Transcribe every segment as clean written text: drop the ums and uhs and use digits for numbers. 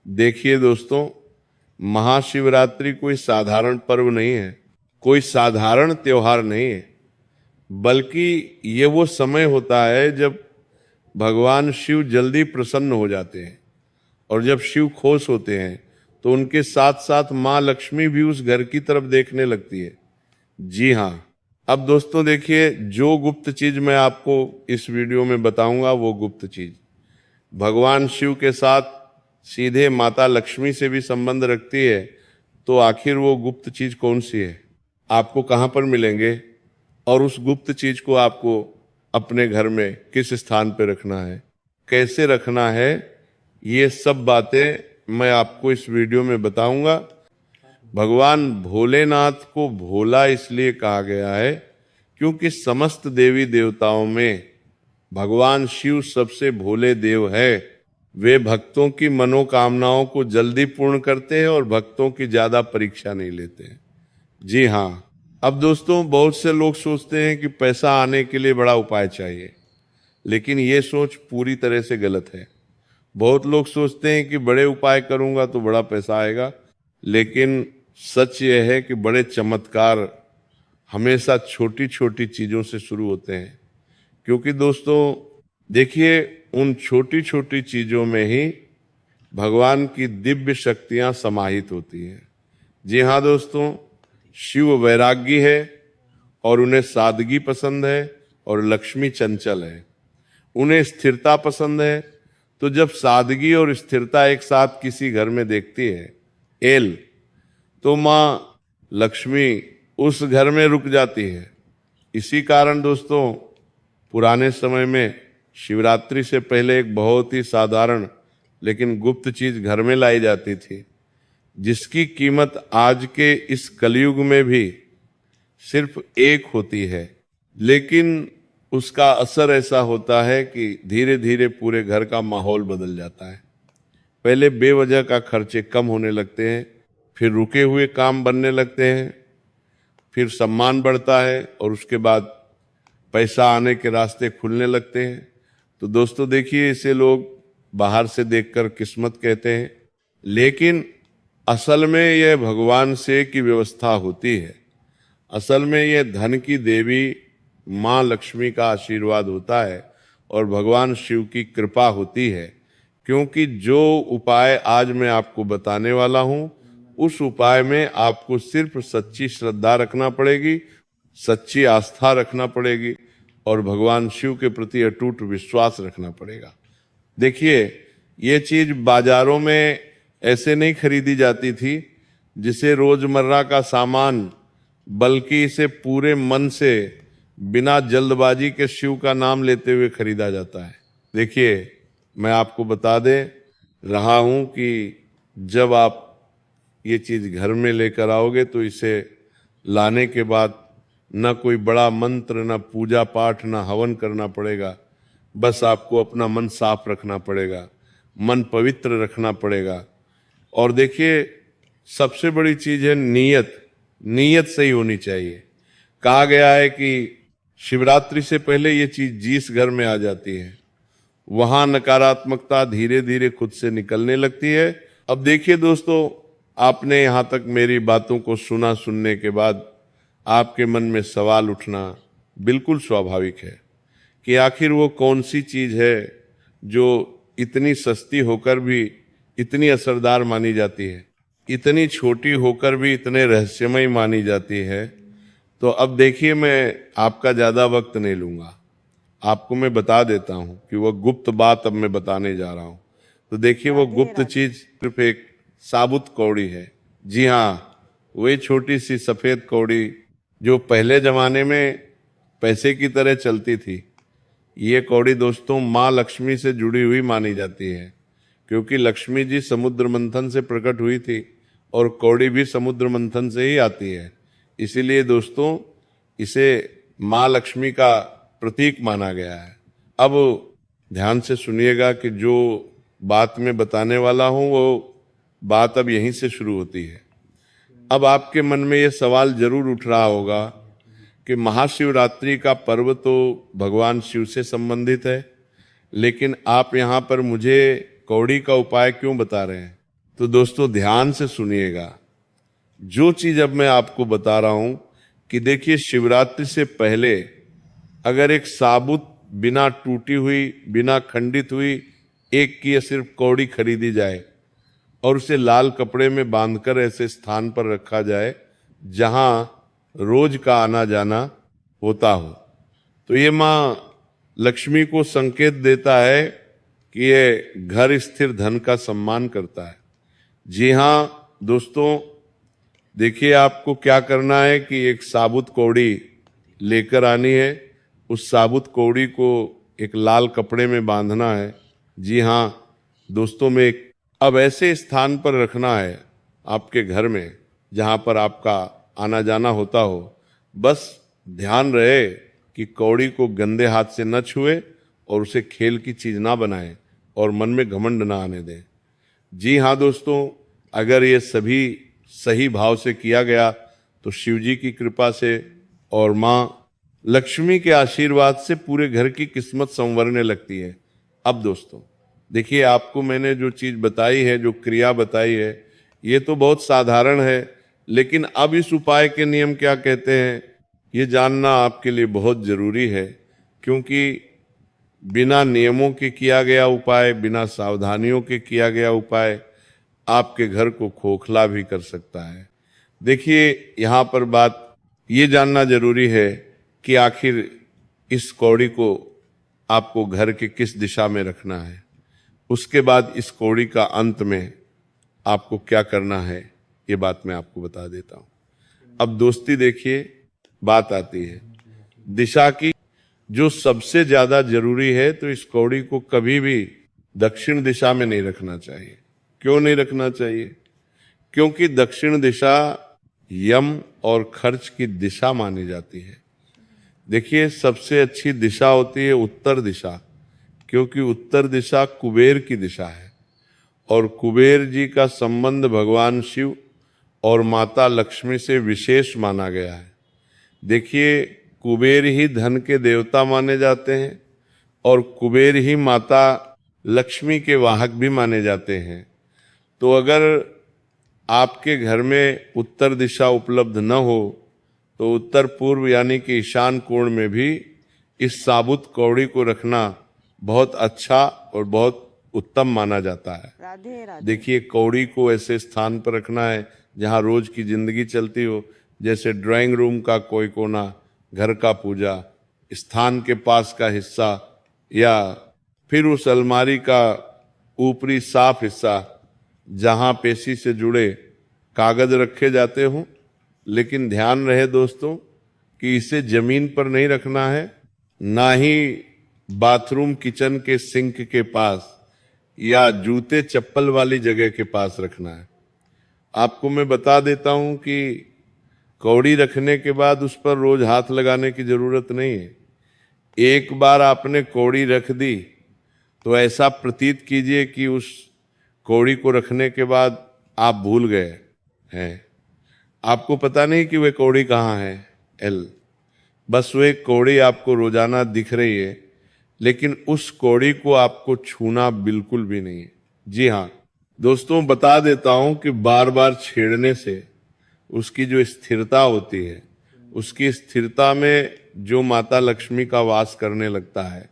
देखिए दोस्तों, महाशिवरात्रि कोई साधारण पर्व नहीं है, कोई साधारण त्योहार नहीं है, बल्कि ये वो समय होता है जब भगवान शिव जल्दी प्रसन्न हो जाते हैं। और जब शिव खुश होते हैं तो उनके साथ साथ माँ लक्ष्मी भी उस घर की तरफ देखने लगती है। जी हाँ। अब दोस्तों देखिए, जो गुप्त चीज मैं आपको इस वीडियो में बताऊंगा वो गुप्त चीज भगवान शिव के साथ सीधे माता लक्ष्मी से भी संबंध रखती है। तो आखिर वो गुप्त चीज कौन सी है, आपको कहाँ पर मिलेंगे, और उस गुप्त चीज को आपको अपने घर में किस स्थान पर रखना है, कैसे रखना है, ये सब बातें मैं आपको इस वीडियो में बताऊंगा। भगवान भोलेनाथ को भोला इसलिए कहा गया है क्योंकि समस्त देवी देवताओं में भगवान शिव सबसे भोले देव है। वे भक्तों की मनोकामनाओं को जल्दी पूर्ण करते हैं और भक्तों की ज्यादा परीक्षा नहीं लेते हैं। जी हाँ। अब दोस्तों, बहुत से लोग सोचते हैं कि पैसा आने के लिए बड़ा उपाय चाहिए, लेकिन ये सोच पूरी तरह से गलत है। बहुत लोग सोचते हैं कि बड़े उपाय करूंगा तो बड़ा पैसा आएगा, लेकिन सच यह है कि बड़े चमत्कार हमेशा छोटी छोटी चीजों से शुरू होते हैं। क्योंकि दोस्तों देखिए, उन छोटी छोटी चीजों में ही भगवान की दिव्य शक्तियां समाहित होती हैं। जी हाँ दोस्तों, शिव वैरागी है और उन्हें सादगी पसंद है, और लक्ष्मी चंचल है, उन्हें स्थिरता पसंद है। तो जब सादगी और स्थिरता एक साथ किसी घर में देखती है एल, तो माँ लक्ष्मी उस घर में रुक जाती है। इसी कारण दोस्तों, पुराने समय में शिवरात्रि से पहले एक बहुत ही साधारण लेकिन गुप्त चीज घर में लाई जाती थी, जिसकी कीमत आज के इस कलयुग में भी सिर्फ एक होती है, लेकिन उसका असर ऐसा होता है कि धीरे धीरे पूरे घर का माहौल बदल जाता है। पहले बेवजह का खर्चे कम होने लगते हैं, फिर रुके हुए काम बनने लगते हैं, फिर सम्मान बढ़ता है, और उसके बाद पैसा आने के रास्ते खुलने लगते हैं। तो दोस्तों देखिए, इसे लोग बाहर से देखकर किस्मत कहते हैं, लेकिन असल में यह भगवान से की व्यवस्था होती है। असल में यह धन की देवी माँ लक्ष्मी का आशीर्वाद होता है और भगवान शिव की कृपा होती है। क्योंकि जो उपाय आज मैं आपको बताने वाला हूँ, उस उपाय में आपको सिर्फ सच्ची श्रद्धा रखना पड़ेगी, सच्ची आस्था रखना पड़ेगी, और भगवान शिव के प्रति अटूट विश्वास रखना पड़ेगा। देखिए, ये चीज बाजारों में ऐसे नहीं खरीदी जाती थी जिसे रोजमर्रा का सामान, बल्कि इसे पूरे मन से बिना जल्दबाजी के शिव का नाम लेते हुए खरीदा जाता है। देखिए, मैं आपको बता दे रहा हूं कि जब आप ये चीज घर में लेकर आओगे तो इसे लाने के बाद न कोई बड़ा मंत्र, न पूजा पाठ, न हवन करना पड़ेगा। बस आपको अपना मन साफ रखना पड़ेगा, मन पवित्र रखना पड़ेगा। और देखिए, सबसे बड़ी चीज है नीयत। नीयत सही होनी चाहिए। कहा गया है कि शिवरात्रि से पहले ये चीज जिस घर में आ जाती है, वहां नकारात्मकता धीरे धीरे खुद से निकलने लगती है। अब देखिए दोस्तों, आपने यहां तक मेरी बातों को सुना। सुनने के बाद आपके मन में सवाल उठना बिल्कुल स्वाभाविक है कि आखिर वो कौन सी चीज है जो इतनी सस्ती होकर भी इतनी असरदार मानी जाती है, इतनी छोटी होकर भी इतने रहस्यमय मानी जाती है। तो अब देखिए, मैं आपका ज़्यादा वक्त नहीं लूँगा, आपको मैं बता देता हूँ कि वह गुप्त बात अब मैं बताने जा रहा हूँ। तो देखिए, वो गुप्त चीज़ सिर्फ एक साबुत कौड़ी है। जी हाँ, वही छोटी सी सफ़ेद कौड़ी जो पहले ज़माने में पैसे की तरह चलती थी। ये कौड़ी दोस्तों माँ लक्ष्मी से जुड़ी हुई मानी जाती है, क्योंकि लक्ष्मी जी समुद्र मंथन से प्रकट हुई थी और कौड़ी भी समुद्र मंथन से ही आती है। इसीलिए दोस्तों इसे माँ लक्ष्मी का प्रतीक माना गया है। अब ध्यान से सुनिएगा कि जो बात मैं बताने वाला हूँ वो बात अब यहीं से शुरू होती है। अब आपके मन में ये सवाल जरूर उठ रहा होगा कि महाशिवरात्रि का पर्व तो भगवान शिव से संबंधित है, लेकिन आप यहाँ पर मुझे कौड़ी का उपाय क्यों बता रहे हैं? तो दोस्तों ध्यान से सुनिएगा, जो चीज अब मैं आपको बता रहा हूं कि देखिए, शिवरात्रि से पहले अगर एक साबुत, बिना टूटी हुई, बिना खंडित हुई एक की सिर्फ कौड़ी खरीदी जाए और उसे लाल कपड़े में बांधकर ऐसे स्थान पर रखा जाए जहां रोज का आना जाना होता हो, तो ये माँ लक्ष्मी को संकेत देता है कि ये घर स्थिर धन का सम्मान करता है। जी हाँ दोस्तों, देखिए आपको क्या करना है कि एक साबुत कौड़ी लेकर आनी है, उस साबुत कौड़ी को एक लाल कपड़े में बांधना है। जी हाँ दोस्तों, में अब ऐसे स्थान पर रखना है आपके घर में जहाँ पर आपका आना जाना होता हो। बस ध्यान रहे कि कौड़ी को गंदे हाथ से न छुए और उसे खेल की चीज ना बनाए और मन में घमंड ना आने दें। जी हाँ दोस्तों, अगर ये सभी सही भाव से किया गया तो शिव जी की कृपा से और माँ लक्ष्मी के आशीर्वाद से पूरे घर की किस्मत संवरने लगती है। अब दोस्तों देखिए, आपको मैंने जो चीज बताई है, जो क्रिया बताई है, ये तो बहुत साधारण है, लेकिन अब इस उपाय के नियम क्या कहते हैं ये जानना आपके लिए बहुत जरूरी है, क्योंकि बिना नियमों के किया गया उपाय, बिना सावधानियों के किया गया उपाय आपके घर को खोखला भी कर सकता है। देखिए, यहाँ पर बात ये जानना जरूरी है कि आखिर इस कौड़ी को आपको घर के किस दिशा में रखना है। उसके बाद इस कौड़ी का अंत में आपको क्या करना है, ये बात मैं आपको बता देता हूँ। अब दोस्ती देखिए, बात आती है दिशा की, जो सबसे ज्यादा जरूरी है। तो इस कौड़ी को कभी भी दक्षिण दिशा में नहीं रखना चाहिए। क्यों नहीं रखना चाहिए? क्योंकि दक्षिण दिशा यम और खर्च की दिशा मानी जाती है। देखिए, सबसे अच्छी दिशा होती है उत्तर दिशा, क्योंकि उत्तर दिशा कुबेर की दिशा है और कुबेर जी का संबंध भगवान शिव और माता लक्ष्मी से विशेष माना गया है। देखिए, कुबेर ही धन के देवता माने जाते हैं और कुबेर ही माता लक्ष्मी के वाहक भी माने जाते हैं। तो अगर आपके घर में उत्तर दिशा उपलब्ध न हो तो उत्तर पूर्व यानी कि ईशान कोण में भी इस साबुत कौड़ी को रखना बहुत अच्छा और बहुत उत्तम माना जाता है। राधे राधे। देखिए, कौड़ी को ऐसे स्थान पर रखना है जहाँ रोज की जिंदगी चलती हो, जैसे ड्राइंग रूम का कोई कोना, घर का पूजा स्थान के पास का हिस्सा, या फिर उस अलमारी का ऊपरी साफ हिस्सा जहाँ पेशी से जुड़े कागज रखे जाते हों। लेकिन ध्यान रहे दोस्तों कि इसे जमीन पर नहीं रखना है, ना ही बाथरूम किचन के सिंक के पास या जूते चप्पल वाली जगह के पास रखना है। आपको मैं बता देता हूं कि कौड़ी रखने के बाद उस पर रोज हाथ लगाने की जरूरत नहीं है। एक बार आपने कौड़ी रख दी तो ऐसा प्रतीत कीजिए कि उस कौड़ी को रखने के बाद आप भूल गए हैं। आपको पता नहीं कि वे कौड़ी कहाँ है। बस वे कौड़ी आपको रोजाना दिख रही है, लेकिन उस कौड़ी को आपको छूना बिल्कुल भी नहीं है। जी हाँ दोस्तों, बता देता हूं कि बार बार छेड़ने से उसकी जो स्थिरता होती है, उसकी स्थिरता में जो माता लक्ष्मी का वास करने लगता है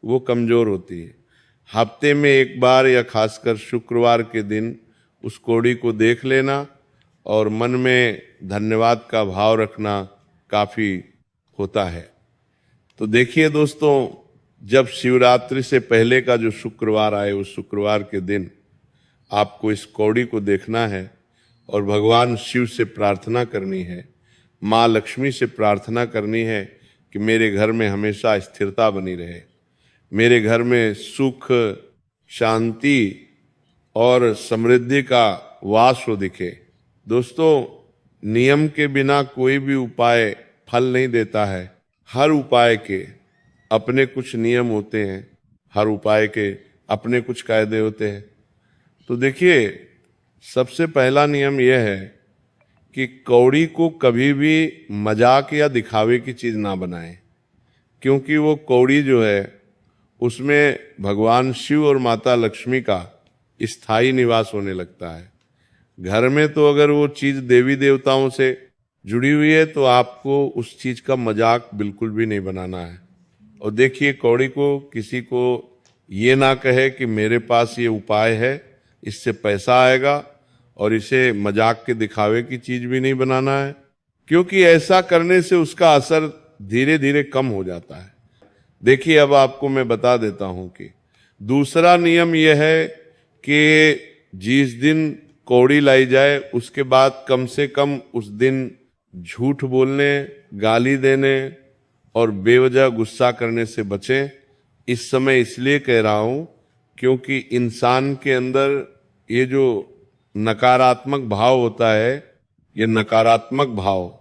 वो कमजोर होती है। हफ्ते में एक बार या खासकर शुक्रवार के दिन उस कौड़ी को देख लेना और मन में धन्यवाद का भाव रखना काफी होता है। तो देखिए दोस्तों, जब शिवरात्रि से पहले का जो शुक्रवार आए, उस शुक्रवार के दिन आपको इस कौड़ी को देखना है और भगवान शिव से प्रार्थना करनी है, माँ लक्ष्मी से प्रार्थना करनी है कि मेरे घर में हमेशा स्थिरता बनी रहे, मेरे घर में सुख, शांति और समृद्धि का वास हो दिखे। दोस्तों, नियम के बिना कोई भी उपाय फल नहीं देता है। हर उपाय के अपने कुछ नियम होते हैं, हर उपाय के अपने कुछ कायदे होते हैं। तो देखिए, सबसे पहला नियम यह है कि कौड़ी को कभी भी मजाक या दिखावे की चीज ना बनाएं, क्योंकि वो कौड़ी जो है उसमें भगवान शिव और माता लक्ष्मी का स्थायी निवास होने लगता है। घर में तो अगर वो चीज देवी देवताओं से जुड़ी हुई है तो आपको उस चीज का मजाक बिल्कुल भी नहीं बनाना है। और देखिए, कौड़ी को किसी को ये ना कहे कि मेरे पास ये उपाय है, इससे पैसा आएगा, और इसे मजाक के दिखावे की चीज भी नहीं बनाना है, क्योंकि ऐसा करने से उसका असर धीरे धीरे कम हो जाता है। देखिए, अब आपको मैं बता देता हूं कि दूसरा नियम यह है कि जिस दिन कौड़ी लाई जाए उसके बाद कम से कम उस दिन झूठ बोलने, गाली देने और बेवजह गुस्सा करने से बचें। इस समय इसलिए कह रहा हूं क्योंकि इंसान के अंदर ये जो नकारात्मक भाव होता है, ये नकारात्मक भाव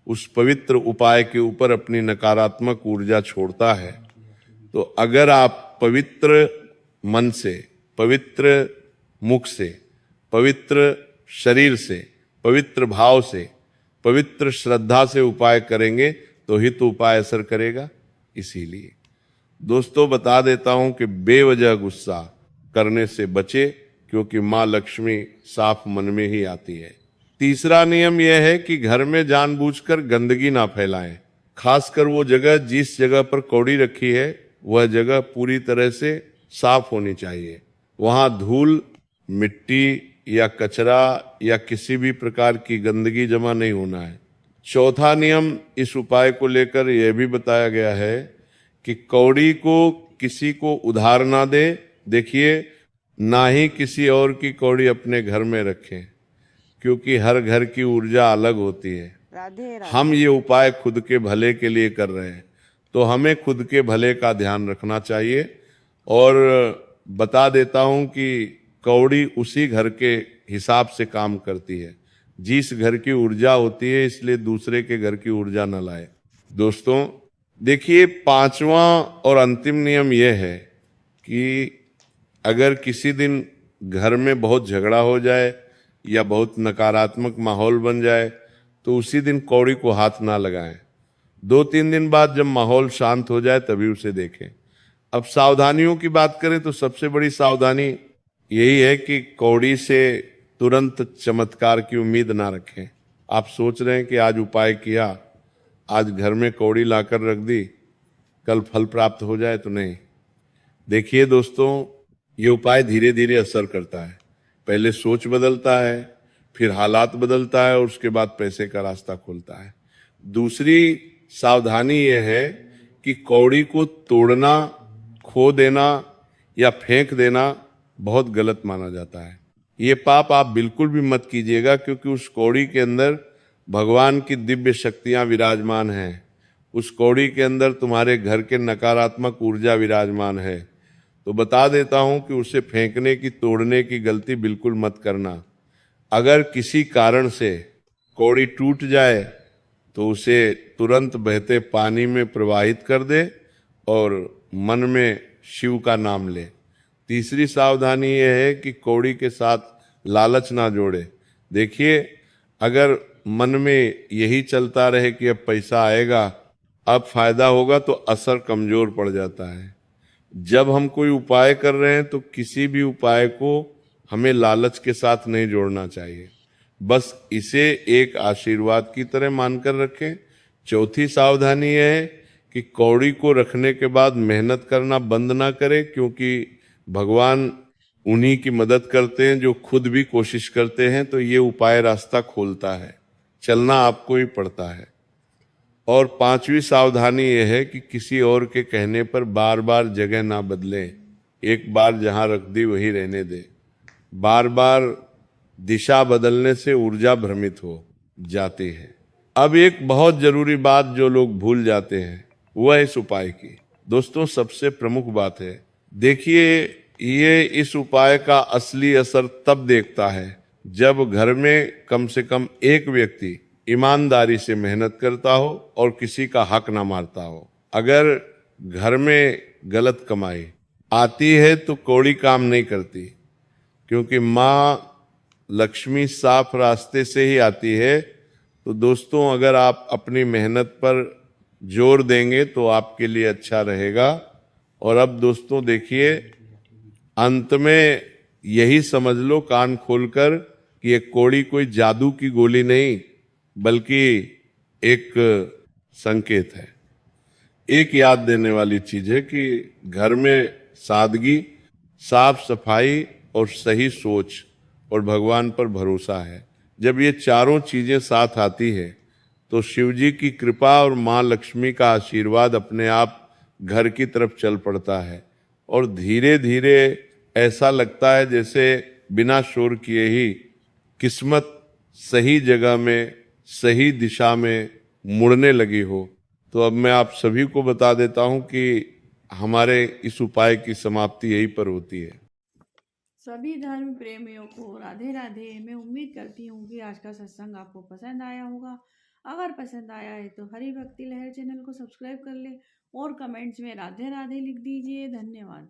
उस पवित्र उपाय के ऊपर अपनी नकारात्मक ऊर्जा छोड़ता है। तो अगर आप पवित्र मन से, पवित्र मुख से, पवित्र शरीर से, पवित्र भाव से, पवित्र श्रद्धा से उपाय करेंगे तो ही तो उपाय असर करेगा। इसीलिए दोस्तों बता देता हूं कि बेवजह गुस्सा करने से बचे, क्योंकि माँ लक्ष्मी साफ मन में ही आती है। तीसरा नियम यह है कि घर में जानबूझकर गंदगी ना फैलाएं। खासकर वो जगह, जिस जगह पर कौड़ी रखी है, वह जगह पूरी तरह से साफ होनी चाहिए। वहां धूल, मिट्टी या कचरा या किसी भी प्रकार की गंदगी जमा नहीं होना है। चौथा नियम इस उपाय को लेकर यह भी बताया गया है कि कौड़ी को किसी को उधार ना दे। देखिए, ना ही किसी और की कौड़ी अपने घर में रखें, क्योंकि हर घर की ऊर्जा अलग होती है। राधे राधे। हम ये उपाय खुद के भले के लिए कर रहे हैं, तो हमें खुद के भले का ध्यान रखना चाहिए। और बता देता हूं कि कौड़ी उसी घर के हिसाब से काम करती है, जिस घर की ऊर्जा होती है, इसलिए दूसरे के घर की ऊर्जा न लाए। दोस्तों देखिए, पांचवा और अंतिम नियम यह है कि अगर किसी दिन घर में बहुत झगड़ा हो जाए या बहुत नकारात्मक माहौल बन जाए तो उसी दिन कौड़ी को हाथ ना लगाएं। 2-3 दिन बाद जब माहौल शांत हो जाए तभी उसे देखें। अब सावधानियों की बात करें तो सबसे बड़ी सावधानी यही है कि कौड़ी से तुरंत चमत्कार की उम्मीद ना रखें। आप सोच रहे हैं कि आज उपाय किया, आज घर में कौड़ी लाकर रख दी, कल फल प्राप्त हो जाए, तो नहीं। देखिए दोस्तों, ये उपाय धीरे धीरे असर करता है। पहले सोच बदलता है, फिर हालात बदलता है और उसके बाद पैसे का रास्ता खुलता है। दूसरी सावधानी यह है कि कौड़ी को तोड़ना, खो देना या फेंक देना बहुत गलत माना जाता है। ये पाप आप बिल्कुल भी मत कीजिएगा, क्योंकि उस कौड़ी के अंदर भगवान की दिव्य शक्तियां विराजमान हैं। उस कौड़ी के अंदर तुम्हारे घर के नकारात्मक ऊर्जा विराजमान है। तो बता देता हूं कि उसे फेंकने की, तोड़ने की गलती बिल्कुल मत करना। अगर किसी कारण से कौड़ी टूट जाए तो उसे तुरंत बहते पानी में प्रवाहित कर दे और मन में शिव का नाम ले। तीसरी सावधानी यह है कि कौड़ी के साथ लालच ना जोड़े। देखिए, अगर मन में यही चलता रहे कि अब पैसा आएगा, अब फायदा होगा, तो असर कमजोर पड़ जाता है। जब हम कोई उपाय कर रहे हैं तो किसी भी उपाय को हमें लालच के साथ नहीं जोड़ना चाहिए, बस इसे एक आशीर्वाद की तरह मानकर रखें। चौथी सावधानी यह है कि कौड़ी को रखने के बाद मेहनत करना बंद ना करें, क्योंकि भगवान उन्हीं की मदद करते हैं जो खुद भी कोशिश करते हैं। तो ये उपाय रास्ता खोलता है, चलना आपको ही पड़ता है। और पांचवी सावधानी यह है कि किसी और के कहने पर बार बार जगह ना बदलें। एक बार जहां रख दी वहीं रहने दें। बार बार दिशा बदलने से ऊर्जा भ्रमित हो जाती है। अब एक बहुत जरूरी बात जो लोग भूल जाते हैं, वह है इस उपाय की। दोस्तों, सबसे प्रमुख बात है, देखिए, ये इस उपाय का असली असर तब देखता है जब घर में कम से कम एक व्यक्ति ईमानदारी से मेहनत करता हो और किसी का हक ना मारता हो। अगर घर में गलत कमाई आती है तो कौड़ी काम नहीं करती, क्योंकि माँ लक्ष्मी साफ रास्ते से ही आती है। तो दोस्तों, अगर आप अपनी मेहनत पर जोर देंगे तो आपके लिए अच्छा रहेगा। और अब दोस्तों देखिए, अंत में यही समझ लो कान खोलकर कि ये कौड़ी कोई जादू की गोली नहीं, बल्कि एक संकेत है। एक याद देने वाली चीज है कि घर में सादगी, साफ सफाई और सही सोच और भगवान पर भरोसा है। जब ये चारों चीजें साथ आती है तो शिव जी की कृपा और माँ लक्ष्मी का आशीर्वाद अपने आप घर की तरफ चल पड़ता है और धीरे धीरे ऐसा लगता है जैसे बिना शोर किए ही किस्मत सही जगह में, सही दिशा में मुड़ने लगी हो। तो अब मैं आप सभी को बता देता हूं कि हमारे इस उपाय की समाप्ति यहीं पर होती है। सभी धर्म प्रेमियों को राधे राधे। मैं उम्मीद करती हूँ कि आज का सत्संग आपको पसंद आया होगा। अगर पसंद आया है तो हरि भक्ति लहर चैनल को सब्सक्राइब कर ले और कमेंट्स में राधे राधे लिख दीजिए। धन्यवाद।